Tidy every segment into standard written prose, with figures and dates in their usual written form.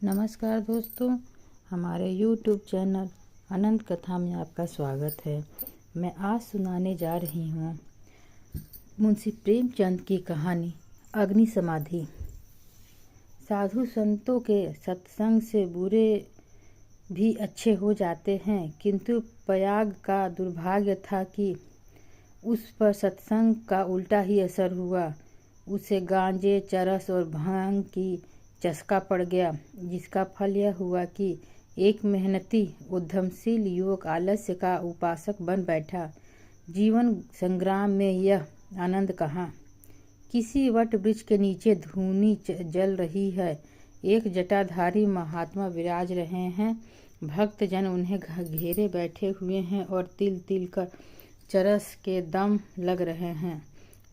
नमस्कार दोस्तों, हमारे YouTube चैनल अनंत कथा में आपका स्वागत है। मैं आज सुनाने जा रही हूँ मुंशी प्रेमचंद की कहानी अग्नि समाधि। साधु संतों के सत्संग से बुरे भी अच्छे हो जाते हैं, किंतु प्रयाग का दुर्भाग्य था कि उस पर सत्संग का उल्टा ही असर हुआ। उसे गांजे, चरस और भांग की चस्का पड़ गया, जिसका फल यह हुआ कि एक मेहनती उद्यमशील युवक आलस्य का उपासक बन बैठा। जीवन संग्राम में यह आनंद कहाँ। किसी वट वृक्ष के नीचे धूनी जल रही है। एक जटाधारी महात्मा विराज रहे हैं। भक्तजन उन्हें घेरे बैठे हुए हैं और तिल तिल कर चरस के दम लग रहे हैं।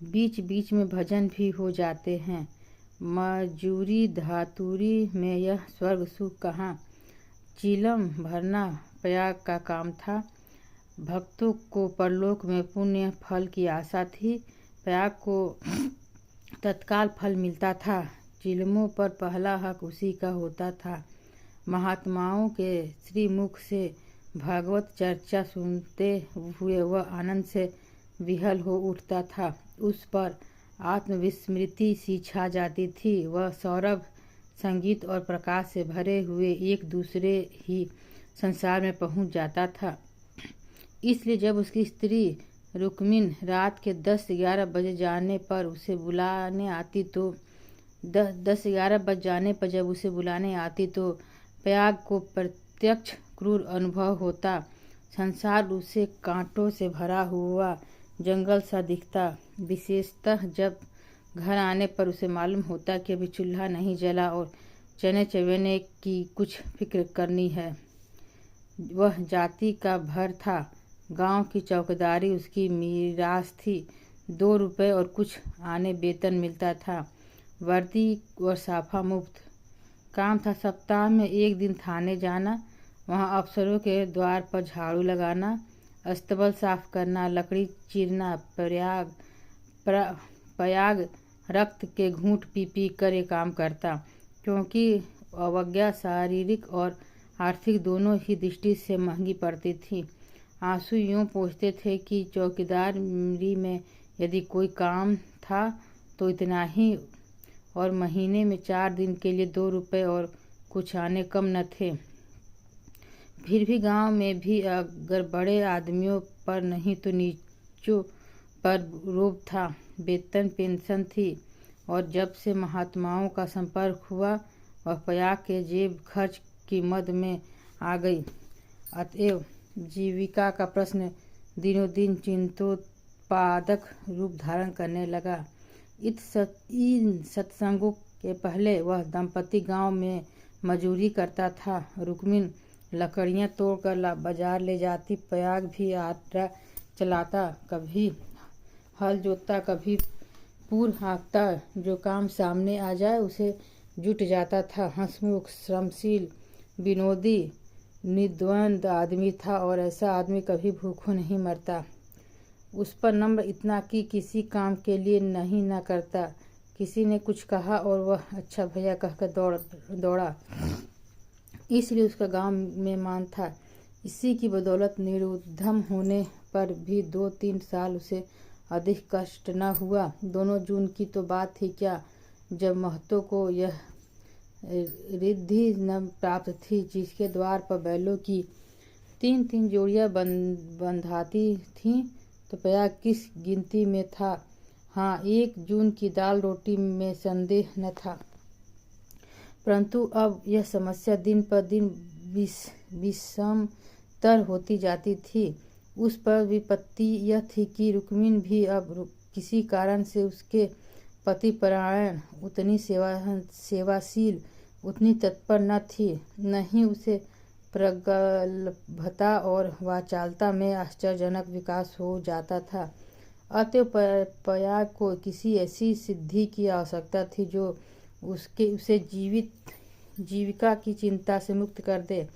बीच बीच में भजन भी हो जाते हैं। मजूरी धातुरी में यह स्वर्ग सुख कहाँ। चीलम भरना प्रयाग का काम था। भक्तों को परलोक में पुण्य फल की आशा थी। प्रयाग को तत्काल फल मिलता था। चिलमों पर पहला हक उसी का होता था। महात्माओं के श्रीमुख से भागवत चर्चा सुनते हुए वह आनंद से विहल हो उठता था। उस पर आत्मविस्मृति सी छा जाती थी। वह सौरभ, संगीत और प्रकाश से भरे हुए एक दूसरे ही संसार में पहुंच जाता था। इसलिए जब उसकी स्त्री रुक्मिन रात के 10-11 बजे जाने पर उसे बुलाने आती तो 10-11 बज जाने पर जब उसे बुलाने आती तो प्रयाग को प्रत्यक्ष क्रूर अनुभव होता। संसार उसे कांटों से भरा हुआ जंगल सा दिखता। विशेषतः जब घर आने पर उसे मालूम होता कि अभी चूल्हा नहीं जला और चने चवेने की कुछ फिक्र करनी है। वह जाति का भर था। गांव की चौकीदारी उसकी मीरास थी। 2 रुपए और कुछ आने वेतन मिलता था। वर्दी और साफा मुफ्त। काम था सप्ताह में 1 दिन थाने जाना, वहां अफसरों के द्वार पर झाड़ू लगाना, अस्तबल साफ करना, लकड़ी चीरना। प्रयाग रक्त के घूंट पी पी कर ये काम करता, क्योंकि अवज्ञा शारीरिक और आर्थिक दोनों ही दृष्टि से महंगी पड़ती थी। आंसू यूं पोंछते थे कि चौकीदारी में यदि कोई काम था तो इतना ही, और महीने में 4 दिन के लिए 2 रुपए और कुछ आने कम न थे। फिर भी गांव में भी अगर बड़े आदमियों पर नहीं तो नीचों पर रोब था। वेतन पेंशन थी, और जब से महात्माओं का संपर्क हुआ वह प्रयाग के जेब खर्च की मद में आ गई। अतएव जीविका का प्रश्न दिनों दिन चिंतोत्पादक रूप धारण करने लगा। इन सत्संगों के पहले वह दंपति गांव में मजूरी करता था। रुक्मिन लकड़ियां तोड़कर बाजार ले जाती। प्रयाग भी आटा चलाता, कभी हल जोतता, कभी पूर हाँकता। जो काम सामने आ जाए उसे जुट जाता था। हंसमुख, श्रमशील, विनोदी, निद्वंद आदमी था, और ऐसा आदमी कभी भूखों नहीं मरता। उस पर नम्र इतना कि किसी काम के लिए नहीं न करता। किसी ने कुछ कहा और वह अच्छा भैया कहकर दौड़ा, इसलिए उसका गांव में मान था। इसी की बदौलत निरुद्यम होने पर भी 2-3 साल उसे अधिक कष्ट न हुआ। दोनों जून की तो बात थी क्या, जब महतों को यह रिद्धि न प्राप्त थी जिसके द्वार पर बैलों की 3-3 जोड़ियां बंधाती थीं, तो प्रयाग किस गिनती में था। हाँ, 1 जून की दाल रोटी में संदेह न था। परंतु अब यह समस्या दिन पर दिन विषमतर होती जाती थी। उस पर विपत्ति यह थी कि रुक्मिन भी अब किसी कारण से उसके पतिपरायण, उतनी सेवाशील, उतनी तत्पर न थी। न ही उसे प्रगल्भता और वाचालता में आश्चर्यजनक विकास हो जाता था। अतएव प्रयाग को किसी ऐसी सिद्धि की आवश्यकता थी जो उसे जीविका की चिंता से मुक्त कर दे,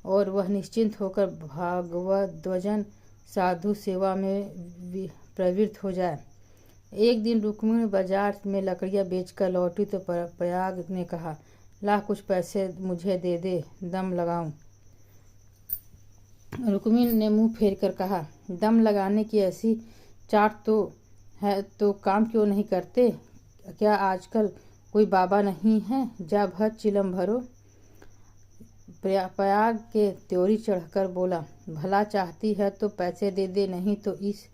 और वह निश्चिंत होकर भागवतभजन साधु सेवा में प्रवृत्त हो जाए। एक दिन रुक्मिणी बाजार में लकड़ियां बेचकर लौटी तो प्रयाग ने कहा, ला कुछ पैसे मुझे दे दे, दम लगाऊं। रुक्मिणी ने मुंह फेर कर कहा, दम लगाने की ऐसी चाट तो है तो काम क्यों नहीं करते? क्या आजकल कोई बाबा नहीं है? जा भर चिलम भरो। प्रयाग के त्योरी चढ़कर बोला, भला चाहती है तो पैसे दे दे, नहीं तो इस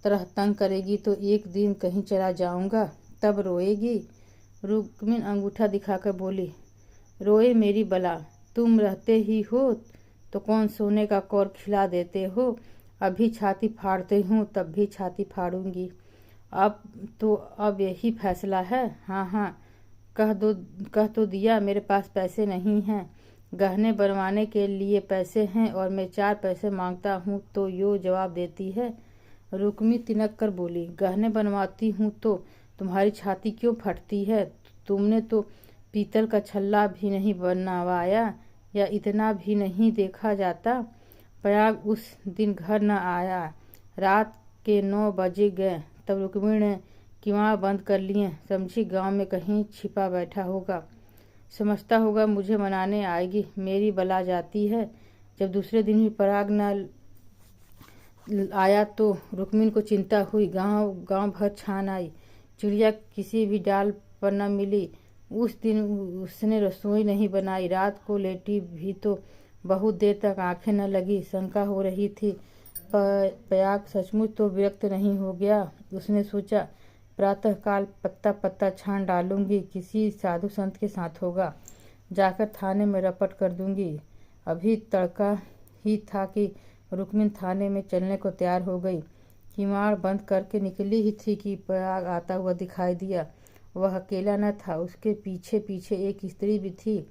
तरह तंग करेगी तो एक दिन कहीं चला जाऊंगा तब रोएगी। रुक्मिणी अंगूठा दिखाकर बोली, रोए मेरी बला, तुम रहते ही हो तो कौन सोने का कौर खिला देते हो। अभी छाती फाड़ते हूँ तब भी छाती फाड़ूंगी। अब यही फैसला है। हाँ, कह तो दिया मेरे पास पैसे नहीं हैं। गहने बनवाने के लिए पैसे हैं और मैं 4 पैसे मांगता हूँ तो यो जवाब देती है। रुक्मिणी तिनक कर बोली, गहने बनवाती हूँ तो तुम्हारी छाती क्यों फटती है? तुमने तो पीतल का छल्ला भी नहीं बनवाया, या इतना भी नहीं देखा जाता। प्रयाग उस दिन घर न आया। रात के 9 बजे गए तब रुक्मिणी ने किवाड़ बंद कर लिए। समझी गांव में कहीं छिपा बैठा होगा, समझता होगा मुझे मनाने आएगी, मेरी बला जाती है। जब दूसरे दिन भी प्रयाग न आया तो रुक्मिणी को चिंता हुई। गांव भर छान आई, चिड़िया किसी भी डाल पर न मिली। उस दिन उसने रसोई नहीं बनाई। रात को लेटी भी तो बहुत देर तक आंखें न लगी। शंका हो रही थी, प्रयाग सचमुच तो विरक्त नहीं हो गया। उसने सोचा, प्रातःकाल पत्ता पत्ता छान डालूंगी, किसी साधु संत के साथ होगा, जाकर थाने में रपट कर दूंगी। अभी तड़का ही था कि रुक्मिणी थाने में चलने को तैयार हो गई। किवाड़ बंद करके निकली ही थी कि प्रयाग आता हुआ दिखाई दिया। वह अकेला न था, उसके पीछे पीछे एक स्त्री भी थी।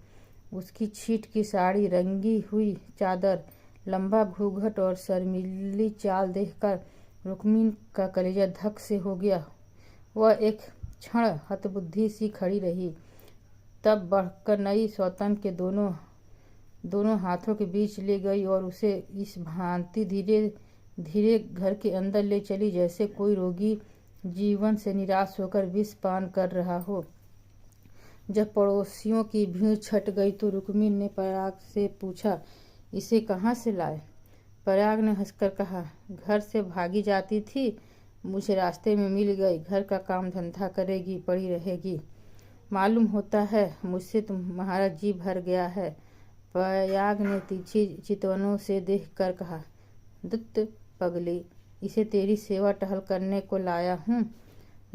उसकी छीट की साड़ी, रंगी हुई चादर, लंबा घूंघट और शर्मीली चाल देखकर रुक्मिणी का कलेजा धक से हो गया। वह एक क्षण हतबुद्धि सी खड़ी रही, तब बढ़कर नई सौतन के दोनों हाथों के बीच ले गई और उसे इस भांति धीरे धीरे घर के अंदर ले चली जैसे कोई रोगी जीवन से निराश होकर विष पान कर रहा हो। जब पड़ोसियों की भीड़ छट गई तो रुक्मिणी ने प्रयाग से पूछा, इसे कहाँ से लाए? प्रयाग ने हंसकर कहा, घर से भागी जाती थी, मुझे रास्ते में मिल गई। घर का काम धंधा करेगी, पड़ी रहेगी। मालूम होता है मुझसे तुम्हारा जी भर गया है। प्रयाग ने तिरछी चितवनों से देख कर कहा, दुत्त पगली, इसे तेरी सेवा टहल करने को लाया हूँ।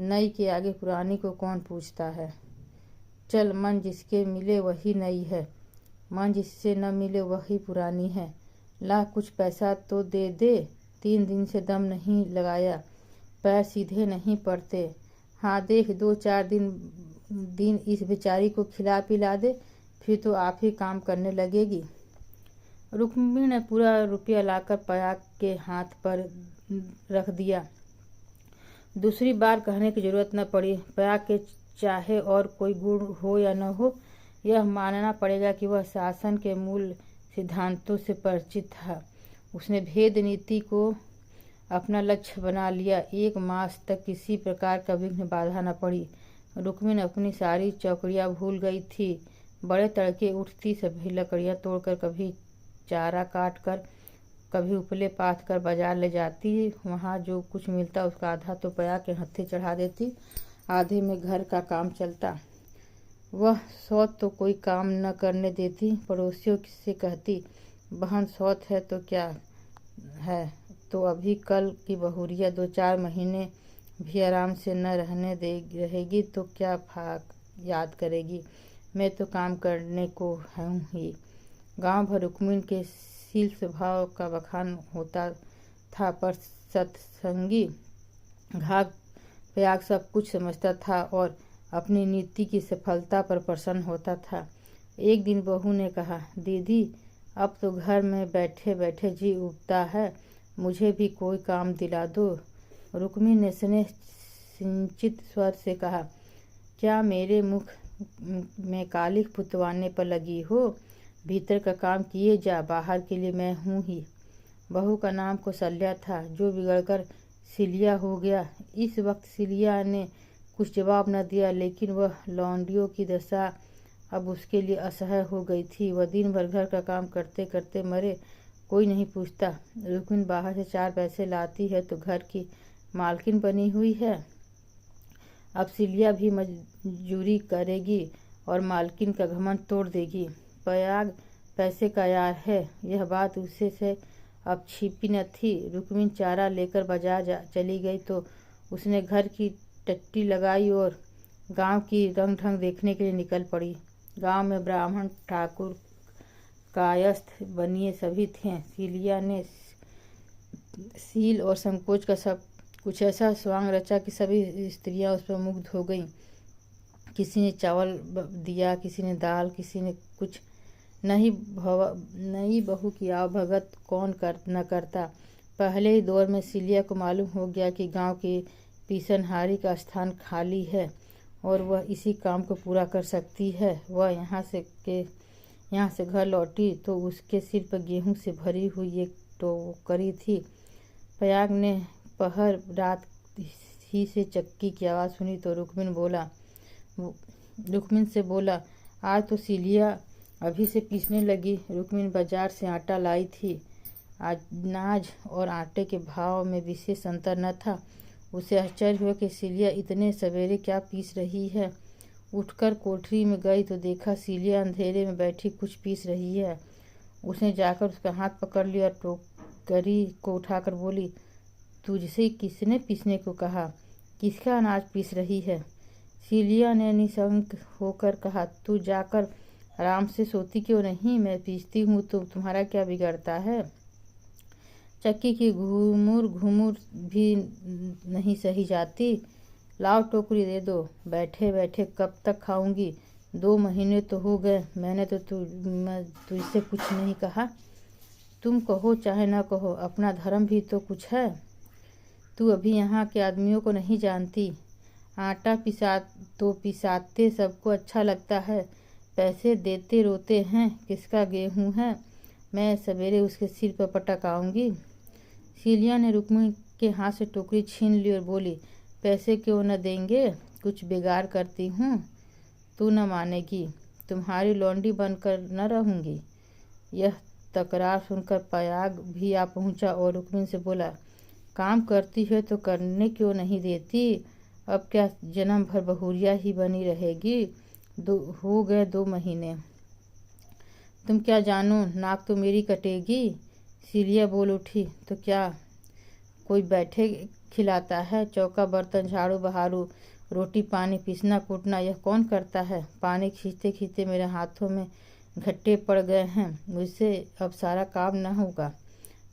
नई के आगे पुरानी को कौन पूछता है। चल, मन जिसके मिले वही नई है, मन जिससे न मिले वही पुरानी है। ला कुछ पैसा तो दे दे, 3 दिन से दम नहीं लगाया, पैर सीधे नहीं पड़ते। हाँ देख, 2-4 दिन इस बेचारी को खिला पिला दे, फिर तो आप ही काम करने लगेगी। रुक्मिणी ने पूरा रुपया लाकर प्रयाग के हाथ पर रख दिया। दूसरी बार कहने की जरूरत न पड़ी। प्रयाग के चाहे और कोई गुण हो या न हो, यह मानना पड़ेगा कि वह शासन के मूल सिद्धांतों से परिचित था। उसने भेद नीति को अपना लक्ष्य बना लिया। 1 मास तक किसी प्रकार का विघ्न बाधा न पड़ी। रुक्मिणी अपनी सारी चौकड़ियाँ भूल गई थी। बड़े तड़के उठती, सभी लकड़ियाँ तोड़कर, कभी चारा काट कर, कभी उपले पाथ कर बाजार ले जाती। वहाँ जो कुछ मिलता उसका आधा तो प्रयाग के हत्थे चढ़ा देती, आधे में घर का काम चलता। वह सौत तो कोई काम न करने देती। पड़ोसियों से कहती, बहन सौत है तो क्या है, तो अभी कल की बहुरिया 2-4 महीने भी आराम से न रहेगी तो क्या फाक याद करेगी। मैं तो काम करने को हूँ ही। गांव भर रुक्मिणी के शील स्वभाव का बखान होता था, पर सत्संगी घाघ प्रयाग सब कुछ समझता था और अपनी नीति की सफलता पर प्रसन्न होता था। एक दिन बहू ने कहा, दीदी अब तो घर में बैठे बैठे जी उबता है, मुझे भी कोई काम दिला दो। रुक्मिणी ने स्नेह सिंचित स्वर से कहा, क्या मेरे मुख में कालिख पुतवाने पर लगी हो? भीतर का काम किए जा, बाहर के लिए मैं हूँ ही। बहू का नाम कौशल्या था, जो बिगड़कर सिलिया हो गया। इस वक्त सिलिया ने कुछ जवाब न दिया, लेकिन वह लौंडियों की दशा अब उसके लिए असह्य हो गई थी। वह दिन भर घर का काम करते करते मरे, कोई नहीं पूछता। रुक्मिन बाहर से 4 पैसे लाती है तो घर की मालकिन बनी हुई है। अब सिलिया भी मजदूरी करेगी और मालकिन का घमंड तोड़ देगी। पयाग पैसे का यार है, यह बात उसे से अब छिपी न थी। रुक्मिन चारा लेकर बाजार चली गई तो उसने घर की टट्टी लगाई और गांव की रंग ढंग देखने के लिए निकल पड़ी। गांव में ब्राह्मण, ठाकुर, कायस्थ, बनिए सभी थे। सिलिया ने सील और संकोच का सब कुछ ऐसा स्वांग रचा कि सभी स्त्रियां उस पर मुग्ध हो गईं। किसी ने चावल दिया, किसी ने दाल, किसी ने कुछ। नई बहू की आवभगत कौन न करता। पहले ही दौर में सिलिया को मालूम हो गया कि गांव की पीसनहारी का स्थान खाली है और वह इसी काम को पूरा कर सकती है। वह यहाँ से घर लौटी तो उसके सिर पर गेहूं से भरी हुई एक टोकरी थी। पयाग ने पहर रात ही से चक्की की आवाज़ सुनी तो रुक्मिन से बोला, आज तो सिलिया अभी से पीसने लगी। रुक्मिन बाजार से आटा लाई थी। अनाज और आटे के भाव में विशेष अंतर न था। उसे आश्चर्य हुआ कि सिलिया इतने सवेरे क्या पीस रही है। उठकर कोठरी में गई तो देखा सिलिया अंधेरे में बैठी कुछ पीस रही है। उसने जाकर उसका हाथ पकड़ लिया और टोकरी को उठाकर बोली, तुझसे किसने पीसने को कहा? किसका अनाज पीस रही है? सिलिया ने निशंक होकर कहा, तू जाकर आराम से सोती क्यों नहीं? मैं पीसती हूँ तो तुम्हारा क्या बिगड़ता है? चक्की की घुमुर घुमुर भी नहीं सही जाती। लाओ टोकरी दे दो। बैठे बैठे कब तक खाऊंगी? 2 महीने तो हो गए। मैंने तो तुझसे कुछ नहीं कहा। तुम कहो चाहे न कहो, अपना धर्म भी तो कुछ है। तू अभी यहाँ के आदमियों को नहीं जानती। आटा पिसाते सबको अच्छा लगता है, पैसे देते रोते हैं किसका गेहूँ है। मैं सवेरे उसके सिर पर पटक आऊँगी। सिलिया ने रुक्मिन के हाथ से टोकरी छीन ली और बोली, पैसे क्यों न देंगे? कुछ बिगाड़ करती हूँ। तू न मानेगी, तुम्हारी लौंडी बनकर न रहूँगी। यह तकरार सुनकर पयाग भी आ पहुँचा और रुक्मिन से बोला, काम करती है तो करने क्यों नहीं देती? अब क्या जन्म भर बहुरिया ही बनी रहेगी? हो गए 2 महीने। तुम क्या जानो, नाक तो मेरी कटेगी। सिलिया बोल उठी, तो क्या कोई बैठे खिलाता है? चौका बर्तन झाड़ू बहारू, रोटी पानी पीसना कूटना यह कौन करता है? पानी खींचते खींचते मेरे हाथों में घट्टे पड़ गए हैं, मुझसे अब सारा काम न होगा।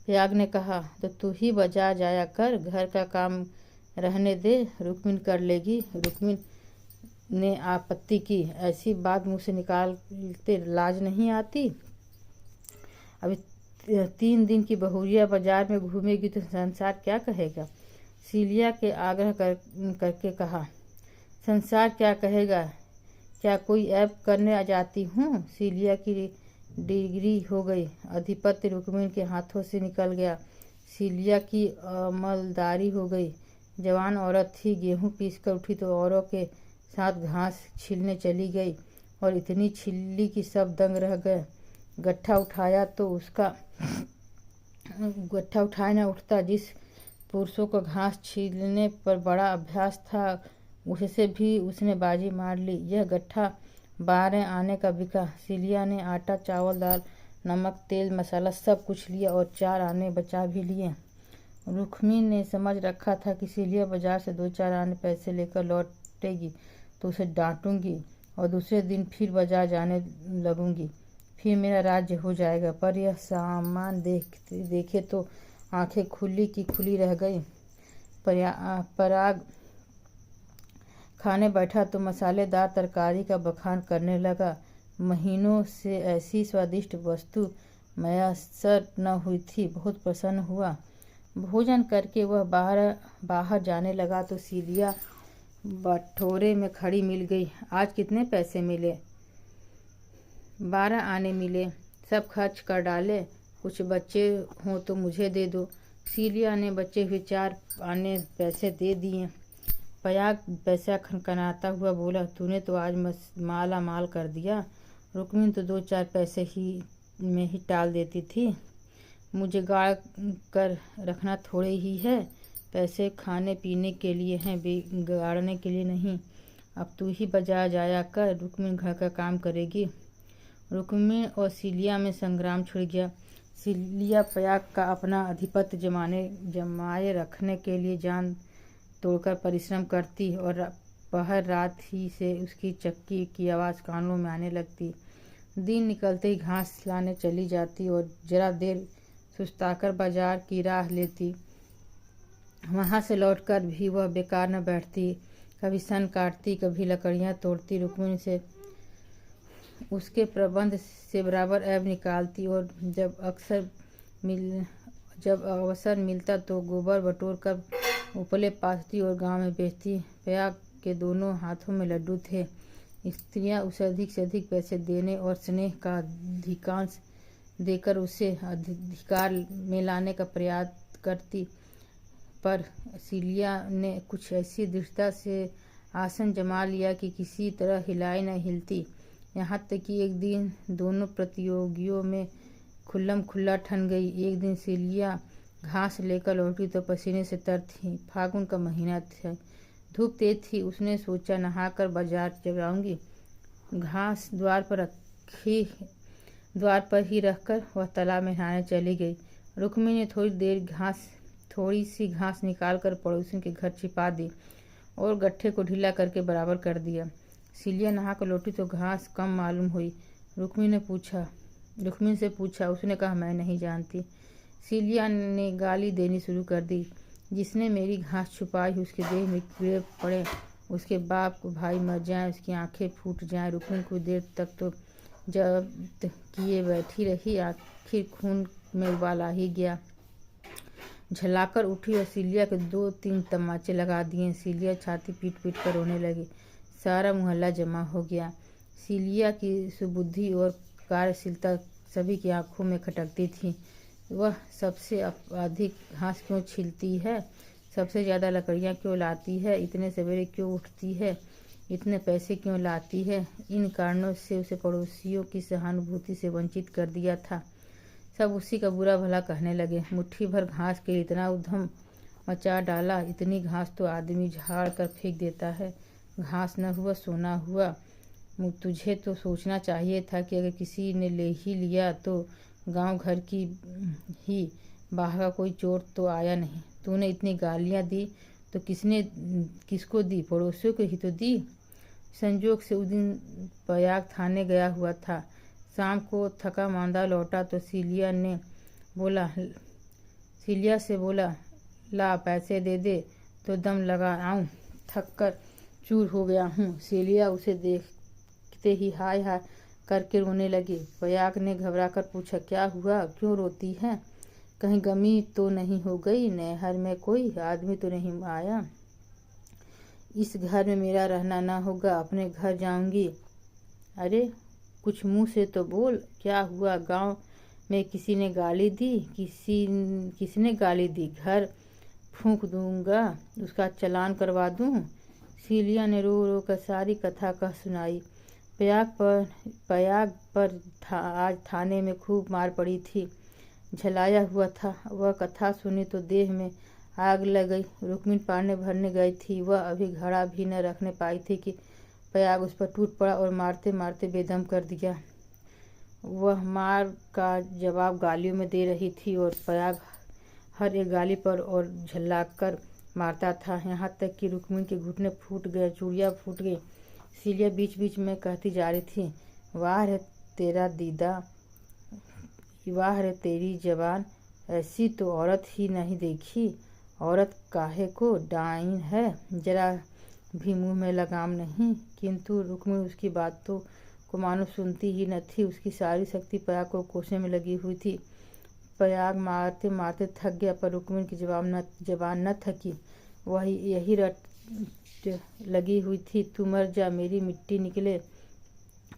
पयाग ने कहा, तो तू ही बाजार जाया कर, घर का काम रहने दे, रुक्मिन कर लेगी। रुक्मिन ने आपत्ति की, ऐसी बात मुँह से निकालते लाज नहीं आती? अभी 3 दिन की बहुरिया बाजार में घूमेगी तो संसार क्या कहेगा? सिलिया के आग्रह करके कहा, संसार क्या कहेगा? क्या कोई ऐब करने जाती हूँ? सिलिया की डिग्री हो गई। अधिपत्य रुक्मिन के हाथों से निकल गया। सिलिया की अमलदारी हो गई। जवान औरत थी, गेहूँ पीस कर उठी तो औरों के साथ घास छीलने चली गई और इतनी छिल्ली कि सब दंग रह गए। गट्ठा उठाया तो उसका गट्ठा उठाए न उठता। जिस पुरुषों को घास छीलने पर बड़ा अभ्यास था उससे भी उसने बाजी मार ली। यह गट्ठा 12 आने का बिका। सिलिया ने आटा, चावल, दाल, नमक, तेल, मसाला सब कुछ लिया और 4 आने बचा भी लिए। रुक्मिन ने समझ रखा था कि सिलिया बाजार से 2-4 आने पैसे लेकर लौटेगी तो उसे डांटूंगी और दूसरे दिन फिर बाजार जाने लगूंगी, फिर मेरा राज्य हो जाएगा। पर यह सामान देखे तो आंखें खुली की खुली रह गई। पराग खाने बैठा तो मसालेदार तरकारी का बखान करने लगा। महीनों से ऐसी स्वादिष्ट वस्तु मयसर न हुई थी। बहुत प्रसन्न हुआ। भोजन करके वह बाहर जाने लगा तो सिलिया बटोरे में खड़ी मिल गई। आज कितने पैसे मिले? 12 आने मिले, सब खर्च कर डाले, कुछ बच्चे हों तो मुझे दे दो। सिलिया ने बचे हुए 4 आने पैसे दे दिए। पयाग पैसा खनखनाता हुआ बोला, तूने तो आज माला माल कर दिया। रुक्मिणी तो 2-4 पैसे ही में ही टाल देती थी। मुझे गाड़ कर रखना थोड़े ही है, पैसे खाने पीने के लिए हैं, गाड़ने के लिए नहीं। अब तू ही बाजार जाया कर, रुक्मिणी घर का काम करेगी। रुक्मिणी और सीलिया में संग्राम छिड़ गया। सीलिया पयाग का अपना आधिपत्य जमाए रखने के लिए जान तोड़कर परिश्रम करती और पहर रात ही से उसकी चक्की की आवाज़ कानों में आने लगती। दिन निकलते ही घास लाने चली जाती और जरा देर सुस्ताकर बाजार की राह लेती। वहाँ से लौटकर भी वह बेकार न बैठती, कभी सन काटती, कभी लकड़ियाँ तोड़ती। रुक्मिणी से उसके प्रबंध से बराबर ऐब निकालती और जब अवसर मिलता तो गोबर बटोर कर उपले पाथती और गांव में बेचती। पयाग के दोनों हाथों में लड्डू थे। स्त्रियां उसे अधिक से अधिक पैसे देने और स्नेह का अधिकांश देकर उसे अधिकार में लाने का प्रयास करती, पर सीलिया ने कुछ ऐसी दृढ़ता से आसन जमा लिया कि किसी तरह हिलाई न हिलती। यहाँ तक कि एक दिन दोनों प्रतियोगियों में खुल्लम खुल्ला ठन गई। एक दिन सीलिया घास लेकर लौटी तो पसीने से तर थी। फागुन का महीना था, धूप तेज थी। उसने सोचा नहाकर बाजार जाऊंगी। घास द्वार पर ही रखकर वह तालाब में नहाने चली गई। रुक्मिणी ने थोड़ी सी घास निकालकर पड़ोसी के घर छिपा दी और गट्ठे को ढीला करके बराबर कर दिया। सीलिया नहाकर लौटी तो घास कम मालूम हुई। रुक्मिणी से पूछा, उसने कहा, मैं नहीं जानती। सीलिया ने गाली देनी शुरू कर दी। जिसने मेरी घास छुपाई उसके देह में कीड़े पड़े, उसके बाप को भाई मर जाएं, उसकी आंखें फूट जाएं। रुक्मिणी कुछ देर तक तो जब्त किए बैठी रही, आखिर खून में उबाल आ ही गया। झलाकर उठी और सीलिया के 2-3 तमाचे लगा दिए। सीलिया छाती पीट पीट कर रोने लगी। सारा मोहल्ला जमा हो गया। सीलिया की सुबुद्धि और कार्यशीलता सभी की आंखों में खटकती थी। वह सबसे अधिक घास क्यों छीलती है, सबसे ज़्यादा लकड़ियाँ क्यों लाती है, इतने सवेरे क्यों उठती है, इतने पैसे क्यों लाती है। इन कारणों से उसे पड़ोसियों की सहानुभूति से वंचित कर दिया था। सब उसी का बुरा भला कहने लगे। मुट्ठी भर घास के लिए इतना उद्यम मचा डाला, इतनी घास तो आदमी झाड़ कर फेंक देता है। घास न हुआ सोना हुआ। तुझे तो सोचना चाहिए था कि अगर किसी ने ले ही लिया तो गांव घर की ही बाहर का कोई चोर तो आया नहीं। तूने इतनी गालियां दी तो किसको दी, पड़ोसियों को ही तो दी। संजोग से उस दिन पयाग थाने गया हुआ था। शाम को थका मांदा लौटा तो सीलिया से बोला, ला पैसे दे दे तो दम लगा आऊं, थक कर चूर हो गया हूँ। सीलिया उसे देखते ही हाय हाय करके रोने लगी। पयाग ने घबराकर पूछा, क्या हुआ, क्यों रोती है? कहीं गमी तो नहीं हो गई? नहर में कोई आदमी तो नहीं आया? इस घर में मेरा रहना ना होगा, अपने घर जाऊंगी। अरे कुछ मुंह से तो बोल, क्या हुआ? गांव में किसी ने गाली दी? किसने गाली दी? घर फूंक दूंगा, उसका चालान करवा दूं। सीलिया ने रो रो कर सारी कथा कह सुनाई। पयाग पर आज थाने में खूब मार पड़ी थी, झलाया हुआ था। वह कथा सुनी तो देह में आग लग गई। रुक्मिणी पानी भरने गई थी, वह अभी घड़ा भी न रखने पाई थी कि पयाग उस पर टूट पड़ा और मारते मारते बेदम कर दिया। वह मार का जवाब गालियों में दे रही थी और पयाग हर एक गाली पर और झल्लाकर मारता था, यहाँ तक कि रुक्मिणी के घुटने फूट गए, चूड़ियाँ फूट गई। सीलिया बीच बीच में कहती जा रही थी, वाह रे तेरा दीदा, वाह रे तेरी जबान, ऐसी तो औरत ही नहीं देखी। औरत काहे को डाइन है, जरा भी मुंह में लगाम नहीं। किंतु रुक्मिणी उसकी बातों को मानो सुनती ही न थी। उसकी सारी शक्ति पयाग को कोसने में लगी हुई थी। पयाग मारते मारते थक गया, पर रुक्मिणी की जबान न थकी। वह यही रट लगी हुई थी, तू मर जा, मेरी मिट्टी निकले,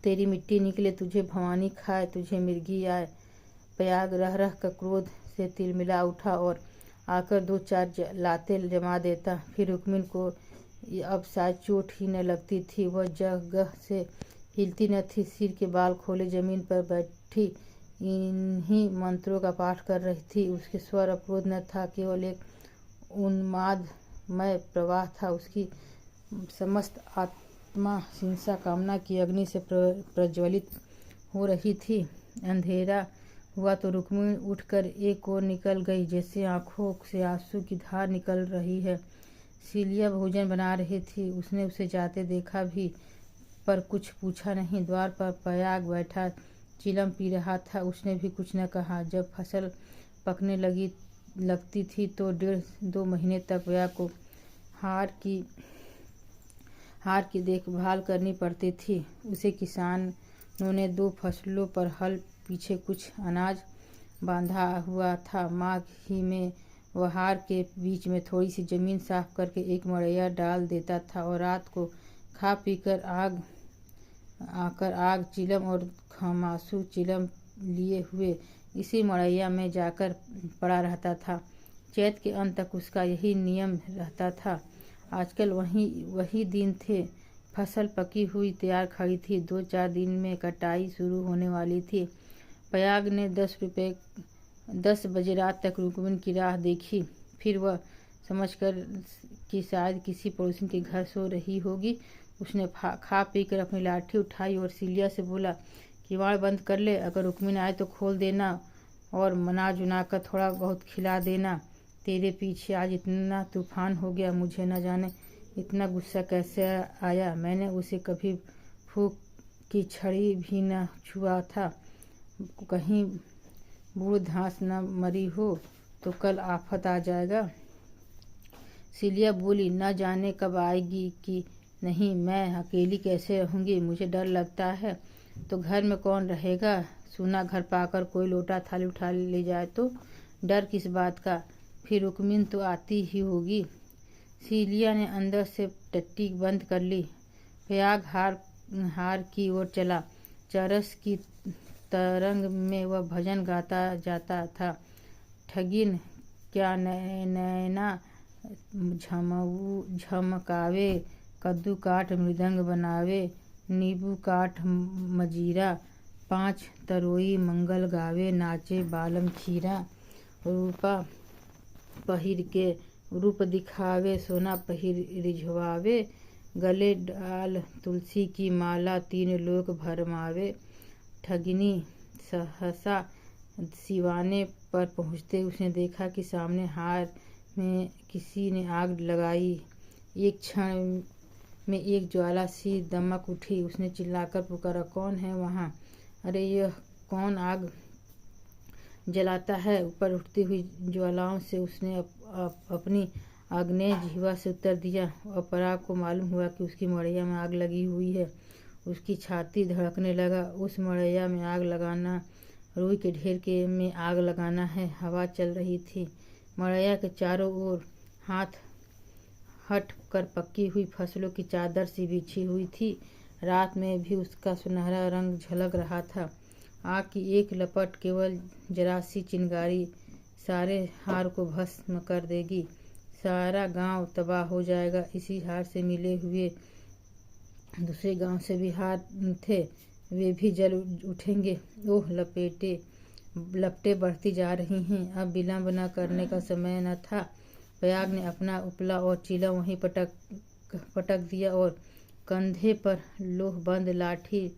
तेरी मिट्टी निकले, तुझे भवानी खाए, तुझे मिर्गी आए। पयाग रह रह कर क्रोध से तिलमिला उठा और आकर 2-4 लाते जमा देता, फिर रुक्मिणी को अब शायद चोट ही न लगती थी। वह जगह से हिलती न थी, सिर के बाल खोले जमीन पर बैठी इन्हीं मंत्रों का पाठ कर रही थी। उसके स्वर अवरोध न था, केवल एक उन्मादमय प्रवाह था। उसकी समस्त आत्मा हिंसा कामना की अग्नि से प्रज्वलित हो रही थी। अंधेरा हुआ तो रुक्मिणी उठकर एक ओर निकल गई, जैसे आंखों से आंसू की धार निकल रही है। सीलिया भोजन बना रही थी। उसने उसे जाते देखा भी, पर कुछ पूछा नहीं। द्वार पर पयाग बैठा चिलम पी रहा था। उसने भी कुछ न कहा। जब फसल पकने लगती थी तो 1.5-2 महीने तक पयाग को हार की देखभाल करनी पड़ती थी। उसे किसानों ने 2 फसलों पर हल पीछे कुछ अनाज बांधा हुआ था। माघ ही में वह हार के बीच में थोड़ी सी जमीन साफ करके एक मड़ैया डाल देता था और रात को खा पीकर आग चिलम और खमासू चिलम लिए हुए इसी मड़ैया में जाकर पड़ा रहता था। चैत के अंत तक उसका यही नियम रहता था। आजकल वही दिन थे। फसल पकी हुई तैयार खड़ी थी। 2-4 दिन में कटाई शुरू होने वाली थी। पयाग ने 10 बजे रात तक रुक्मिणी की राह देखी। फिर वह समझकर कि शायद किसी पड़ोसी के घर सो रही होगी, उसने खा पी कर अपनी लाठी उठाई और सीलिया से बोला, किवाड़ बंद कर ले, अगर रुक्मिणी आए तो खोल देना और मना जुना कर थोड़ा बहुत खिला देना। तेरे पीछे आज इतना तूफान हो गया, मुझे न जाने इतना गुस्सा कैसे आया। मैंने उसे कभी फूक की छड़ी भी न छुआ था। कहीं बूढ़ घास न मरी हो तो कल आफत आ जाएगा। सीलिया बोली, न जाने कब आएगी कि नहीं। मैं अकेली कैसे रहूँगी, मुझे डर लगता है। तो घर में कौन रहेगा? सूना घर पाकर कोई लोटा थाली उठा ले जाए तो डर किस बात का? फिर रुक्मिणी तो आती ही होगी। सीलिया ने अंदर से टट्टी बंद कर ली। पयाग हार की ओर चला। चरस की तरंग में वह भजन गाता जाता था। ठगिन क्या नैना झमकावे, कद्दू काट मृदंग बनावे, नींबू काट मजीरा, 5 तरोई मंगल गावे, नाचे बालम खीरा। रूपा पहिर के रूप दिखावे, सोना पहिर रिझवावे, गले डाल तुलसी की माला, 3 लोक भरमावे। ठगिनी सहसा सिवाने पर पहुँचते उसने देखा कि सामने हार में किसी ने आग लगाई। एक क्षण में एक ज्वाला सी दमक उठी। उसने चिल्लाकर पुकारा, कौन है वहाँ? अरे यह कौन आग जलाता है? ऊपर उठती हुई ज्वालाओं से उसने अपनी आग्नेय जिह्वा से उत्तर दिया। अपराग को मालूम हुआ कि उसकी मड़ैया में आग लगी हुई है। उसकी छाती धड़कने लगा। उस मड़ैया में आग लगाना रुई के ढेर में आग लगाना है। हवा चल रही थी। मड़ैया के चारों ओर हट कर पकी हुई फसलों की चादर सी बिछी हुई थी। रात में भी उसका सुनहरा रंग झलक रहा था। आग की एक लपट, केवल जरा सी चिंगारी सारे हार को भस्म कर देगी। सारा गांव तबाह हो जाएगा। इसी हार से मिले हुए दूसरे गांव से भी हार थे, वे भी जल उठेंगे। ओह, लपटें बढ़ती जा रही हैं। अब विलंब न करने का समय न था। पयाग ने अपना उपला और चिलम वहीं पटक दिया और कंधे पर लोहबंद लाठी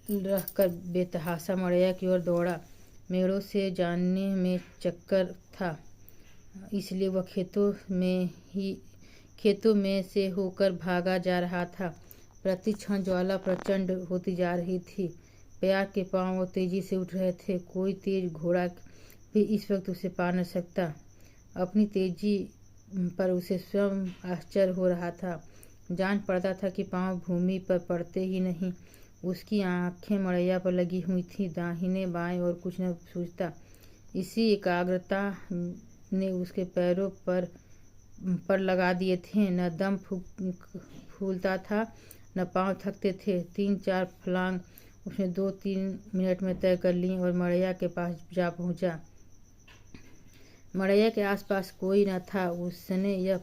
रखकर बेतहाशा मड़ैया की ओर दौड़ा। मेड़ों से जाने में चक्कर था, इसलिए वह खेतों में से होकर भागा जा रहा था। प्रति क्षण ज्वाला प्रचंड होती जा रही थी। पयाग के पांव तेजी से उठ रहे थे। कोई तेज घोड़ा भी इस वक्त उसे पा न सकता। अपनी तेजी पर उसे स्वयं आश्चर्य हो रहा था। जान पड़ता था कि पांव भूमि पर पड़ते ही नहीं। उसकी आंखें मड़ैया पर लगी हुई थीं, दाहिने बाएं और कुछ न सूझता। इसी एकाग्रता ने उसके पैरों पर लगा दिए थे। न दम फूलता था, न पांव थकते थे। 3-4 फलांग उसने 2-3 मिनट में तय कर ली और मड़ैया के पास जा पहुंचा। मड़ैया के आसपास कोई न था। उसने यह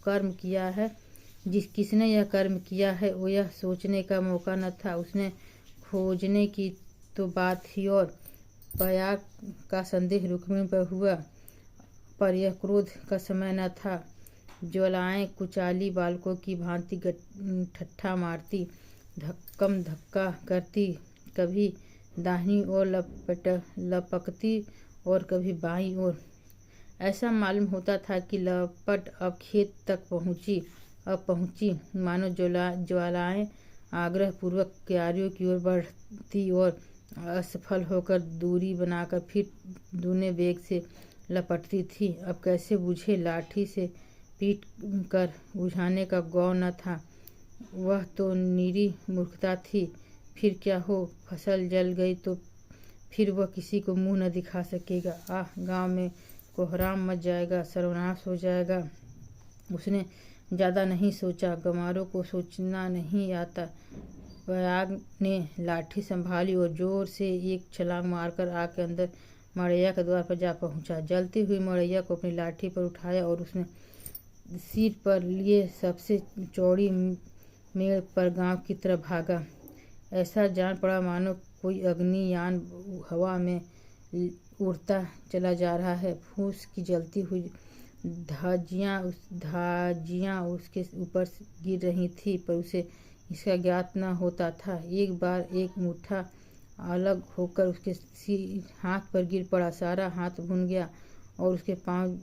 कर्म किया है किसने यह कर्म किया है वो यह सोचने का मौका न था। उसने खोजने की तो बात थी और प्रयाग का संदेह रुक्मिणी पर हुआ, पर यह क्रोध का समय न था। ज्वालाएं कुचाली बालकों की भांति ठट्ठा मारती, धक्कम धक्का करती, कभी दाहिनी ओर लपकती और कभी बाईं ओर। ऐसा मालूम होता था कि लपट अब खेत तक पहुंची, मानो ज्वालाएं आग्रहपूर्वक क्यारियों की ओर बढ़ती और असफल होकर दूरी बनाकर फिर दूने वेग से लपटती थी। अब कैसे बुझे? लाठी से पीट कर बुझाने का गौ न था। वह तो निरी मूर्खता थी। फिर क्या हो? फसल जल गई तो फिर वह किसी को मुंह न दिखा सकेगा। आह, गांव में कोहराम मच जाएगा, सर्वनाश हो जाएगा। उसने ज़्यादा नहीं सोचा। गंवारों को सोचना नहीं आता। प्रयाग ने लाठी संभाली और जोर से एक छलांग मारकर आग के अंदर मड़ैया के द्वार पर जा पहुंचा। जलती हुई मड़ैया को अपनी लाठी पर उठाया और उसने सिर पर लिए सबसे चौड़ी मेड़ पर गांव की तरफ भागा। ऐसा जान पड़ा मानो कोई अग्नियान हवा में उड़ता चला जा रहा है। फूस की जलती हुई धाजियाँ उसके ऊपर गिर रही थी, पर उसे इसका ज्ञात न होता था। एक बार एक मुट्ठा अलग होकर उसके हाथ पर गिर पड़ा। सारा हाथ भुन गया और उसके पांव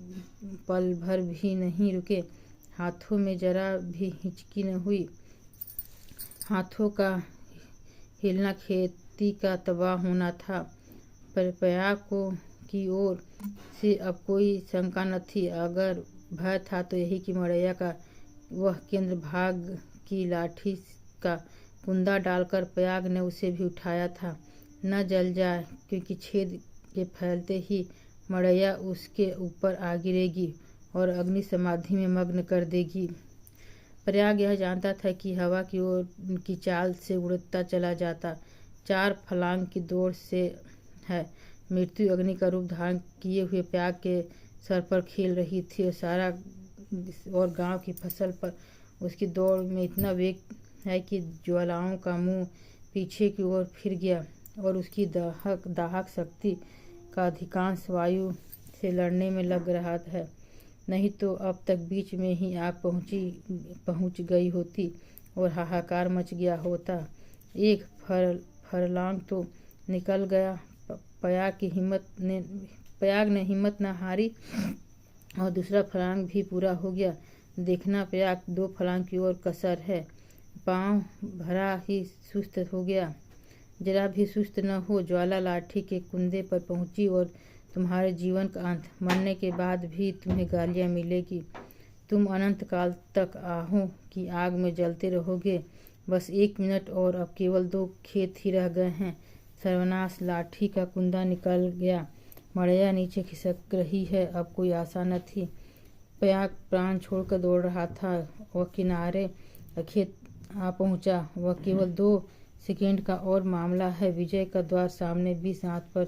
पल भर भी नहीं रुके। हाथों में जरा भी हिचकी न हुई। हाथों का हिलना खेती का तबाह होना था। पर प्रयाग को की ओर से अब कोई शंका न थी। अगर भय था तो यही कि मड़ैया का वह केंद्र भाग की लाठी का कुंदा डालकर प्रयाग ने उसे भी उठाया था। न जल जाए, क्योंकि छेद के फैलते ही मड़ैया उसके ऊपर आ गिरेगी और अग्नि समाधि में मग्न कर देगी। प्रयाग यह जानता था कि हवा की ओर की चाल से उड़ता चला जाता 4 फलांग की दौड़ से है। मृत्यु अग्नि का रूप धारण किए हुए प्रयाग के सर पर खेल रही थी और गांव की फसल पर उसकी दौड़ में इतना वेग है कि ज्वालाओं का मुंह पीछे की ओर फिर गया और उसकी दाहक शक्ति का अधिकांश वायु से लड़ने में लग रहा है। नहीं तो अब तक बीच में ही आग पहुंच गई होती और हाहाकार मच गया होता। एक फरलांग तो निकल गया। प्रयाग ने हिम्मत न हारी और दूसरा फलांग भी पूरा हो गया। देखना, प्रयाग 2 फलांग की ओर कसर है। पाँव भरा ही सुस्त हो गया। जरा भी सुस्त न हो। ज्वाला लाठी के कुंदे पर पहुंची और तुम्हारे जीवन का अंत। मरने के बाद भी तुम्हें गालियां मिलेगी। तुम अनंत काल तक आहों की आग में जलते रहोगे। बस 1 मिनट और, अब केवल 2 खेत ही रह गए हैं। सर्वनाश! लाठी का कुंदा निकल गया। मड़ैया नीचे खिसक रही है। अब कोई आशा न थी। प्रयाग प्राण छोड़कर दौड़ रहा था। वह किनारे खेत आ पहुंचा। वह केवल 2 सेकेंड का और मामला है। विजय का द्वार सामने 20 हाथ पर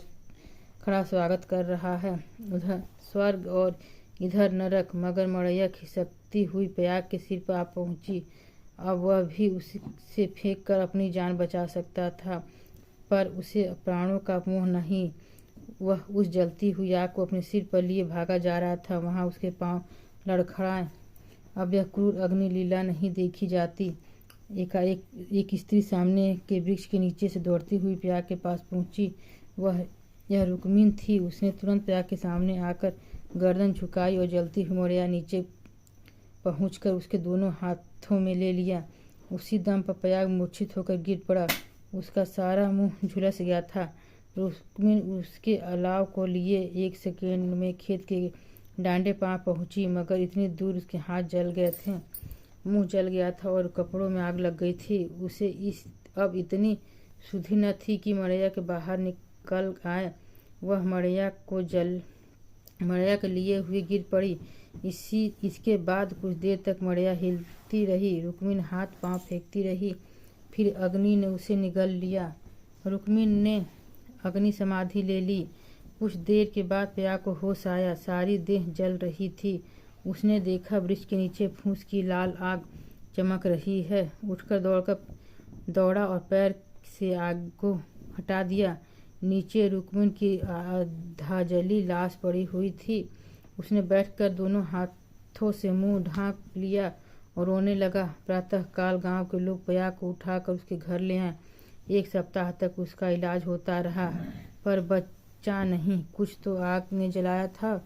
खड़ा स्वागत कर रहा है। उधर स्वर्ग और इधर नरक। मगर मड़ैया खिसकती हुई प्रयाग के सिर पर आ पहुंची। अब वह भी उसे फेंक कर अपनी जान बचा सकता था, पर उसे प्राणों का मोह नहीं। वह उस जलती हुई आग को अपने सिर पर लिए भागा जा रहा था। वहां उसके पांव लड़खड़ाए। अब यह क्रूर अग्नि लीला नहीं देखी जाती। एकाएक एक स्त्री सामने के वृक्ष के नीचे से दौड़ती हुई प्रयाग के पास पहुंची। यह रुक्मिणी थी। उसने तुरंत प्रयाग के सामने आकर गर्दन झुकाई और जलती हुई मड़ैया नीचे पहुंचकर उसके दोनों हाथों में ले लिया। उसी दम पर प्रयाग मूर्छित होकर गिर पड़ा। उसका सारा मुंह झुलस गया था। रुक्मिणी उसके अलाव को लिए 1 सेकेंड में खेत के डांडे पार पहुंची, मगर इतनी दूर उसके हाथ जल गए थे, मुंह जल गया था और कपड़ों में आग लग गई थी। उसे अब इतनी सुधि न थी कि मड़ैया के बाहर निकल आए। वह मड़ैया के लिए हुए गिर पड़ी। इसके बाद कुछ देर तक मड़ैया हिलती रही। रुक्मिणी हाथ पांव फेंकती रही। फिर अग्नि ने उसे निगल लिया। रुक्मिणी ने अग्नि समाधि ले ली। कुछ देर के बाद प्रयाग को होश आया। सारी देह जल रही थी। उसने देखा वृक्ष के नीचे फूस की लाल आग चमक रही है। उठकर दौड़ा और पैर से आग को हटा दिया। नीचे रुक्मिन की आधा जली लाश पड़ी हुई थी। उसने बैठकर दोनों हाथों से मुंह ढांक लिया और रोने लगा। प्रातःकाल गांव के लोग पया को उठाकर उसके घर ले आए। 1 सप्ताह तक उसका इलाज होता रहा, पर बचा नहीं। कुछ तो आग ने जलाया था।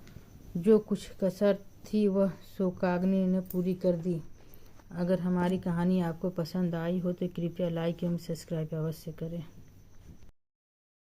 जो कुछ कसर थी वह शोकाग्नि ने पूरी कर दी। अगर हमारी कहानी आपको पसंद आई हो तो कृपया लाइक एवं सब्सक्राइब अवश्य करें।